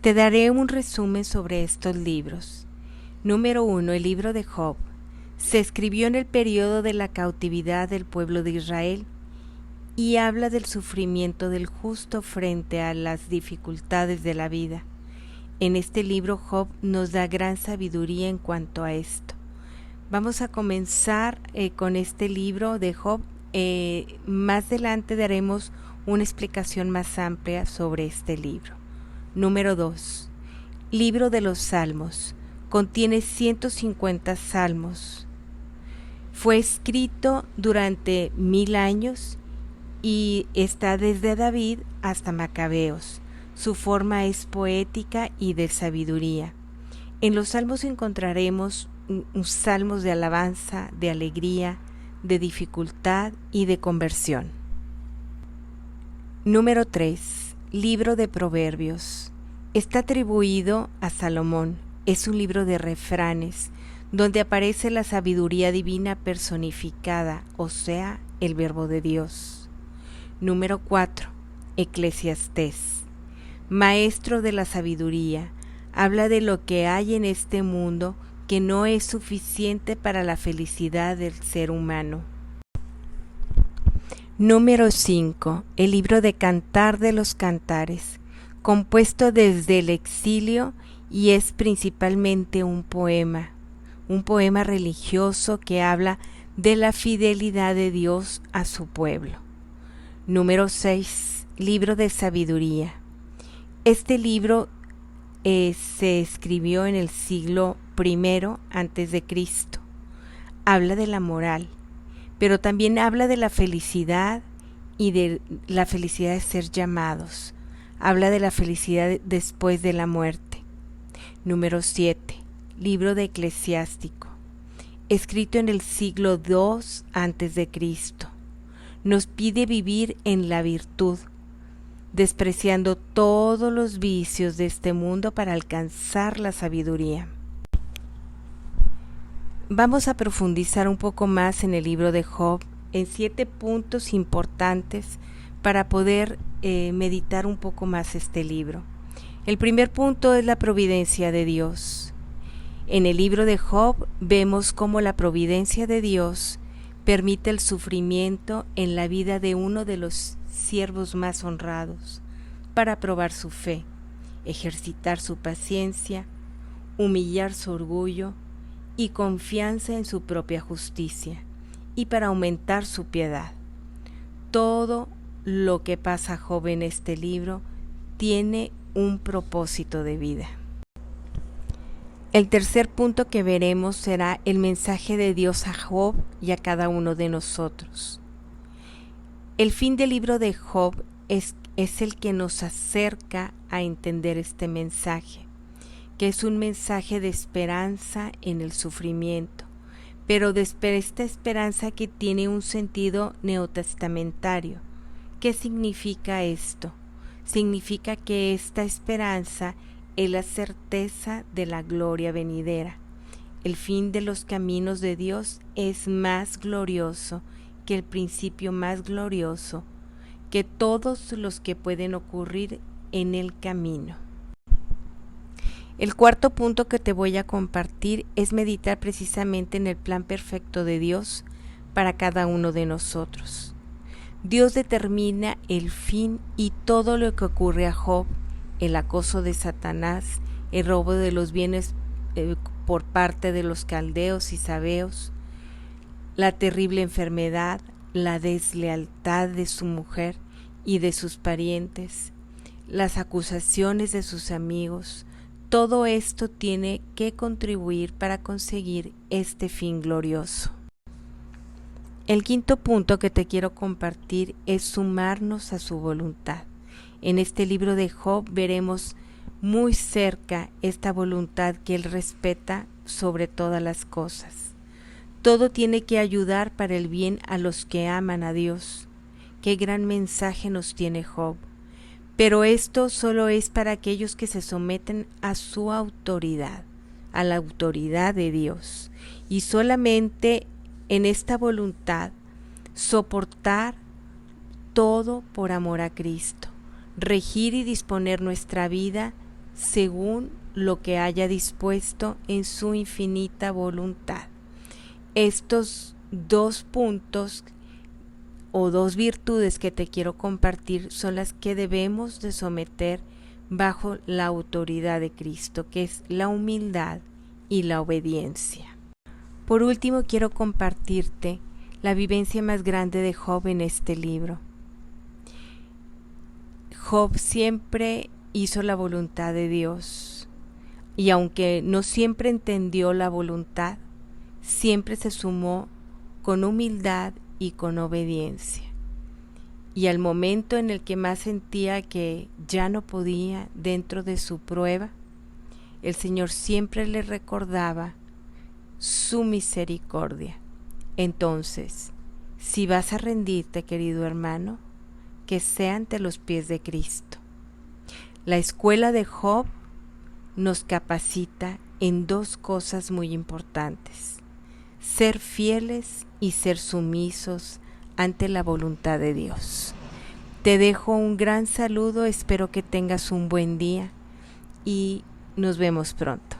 Te daré un resumen sobre estos libros. Número 1. El libro de Job. Se escribió en el periodo de la cautividad del pueblo de Israel y habla del sufrimiento del justo frente a las dificultades de la vida. En este libro Job nos da gran sabiduría en cuanto a esto. Vamos a comenzar con este libro de Job. Más adelante daremos una explicación más amplia sobre este libro. Número 2. Libro de los Salmos. Contiene 150 salmos. Fue escrito durante 1000 años y está desde David hasta Macabeos. Su forma es poética y de sabiduría. En los salmos encontraremos salmos de alabanza, de alegría, de dificultad y de conversión. Número 3. Libro de Proverbios. Está atribuido a Salomón. Es un libro de refranes, donde aparece la sabiduría divina personificada, o sea, el verbo de Dios. Número 4. Eclesiastés. Maestro de la sabiduría. Habla de lo que hay en este mundo que no es suficiente para la felicidad del ser humano. Número 5. El libro de Cantar de los Cantares, compuesto desde el exilio y es principalmente un poema religioso que habla de la fidelidad de Dios a su pueblo. Número 6. Libro de Sabiduría. Este libro se escribió en el siglo I a.C. Habla de la moral, pero también habla de la felicidad y de la felicidad de ser llamados. Habla de la felicidad después de la muerte. Número 7. Libro de Eclesiástico. Escrito en el siglo II a.C. Nos pide vivir en la virtud, despreciando todos los vicios de este mundo para alcanzar la sabiduría. Vamos a profundizar un poco más en el libro de Job en 7 puntos importantes para poder meditar un poco más este libro. El primer punto es la providencia de Dios. En el libro de Job vemos cómo la providencia de Dios permite el sufrimiento en la vida de uno de los siervos más honrados para probar su fe, ejercitar su paciencia, humillar su orgullo y confianza en su propia justicia, y para aumentar su piedad. Todo lo que pasa a Job en este libro tiene un propósito de vida. El tercer punto que veremos será el mensaje de Dios a Job y a cada uno de nosotros. El fin del libro de Job es el que nos acerca a entender este mensaje, que es un mensaje de esperanza en el sufrimiento, pero de esta esperanza que tiene un sentido neotestamentario. ¿Qué significa esto? Significa que esta esperanza es la certeza de la gloria venidera. El fin de los caminos de Dios es más glorioso que el principio más glorioso, que todos los que pueden ocurrir en el camino. El cuarto punto que te voy a compartir es meditar precisamente en el plan perfecto de Dios para cada uno de nosotros. Dios determina el fin y todo lo que ocurre a Job, el acoso de Satanás, el robo de los bienes por parte de los caldeos y sabeos, la terrible enfermedad, la deslealtad de su mujer y de sus parientes, las acusaciones de sus amigos. Todo esto tiene que contribuir para conseguir este fin glorioso. El quinto punto que te quiero compartir es sumarnos a su voluntad. En este libro de Job veremos muy cerca esta voluntad que él respeta sobre todas las cosas. Todo tiene que ayudar para el bien a los que aman a Dios. Qué gran mensaje nos tiene Job. Pero esto solo es para aquellos que se someten a su autoridad, a la autoridad de Dios. Y solamente en esta voluntad, soportar todo por amor a Cristo, regir y disponer nuestra vida según lo que haya dispuesto en su infinita voluntad. Estos dos puntos o dos virtudes que te quiero compartir son las que debemos de someter bajo la autoridad de Cristo, que es la humildad y la obediencia. Por último, quiero compartirte la vivencia más grande de Job en este libro. Job siempre hizo la voluntad de Dios, y aunque no siempre entendió la voluntad, siempre se sumó con humildad y con obediencia. Y al momento en el que más sentía que ya no podía dentro de su prueba, el Señor siempre le recordaba su misericordia. Entonces, si vas a rendirte, querido hermano, que sea ante los pies de Cristo. La escuela de Job nos capacita en dos cosas muy importantes: ser fieles y ser sumisos ante la voluntad de Dios. Te dejo un gran saludo, espero que tengas un buen día y nos vemos pronto.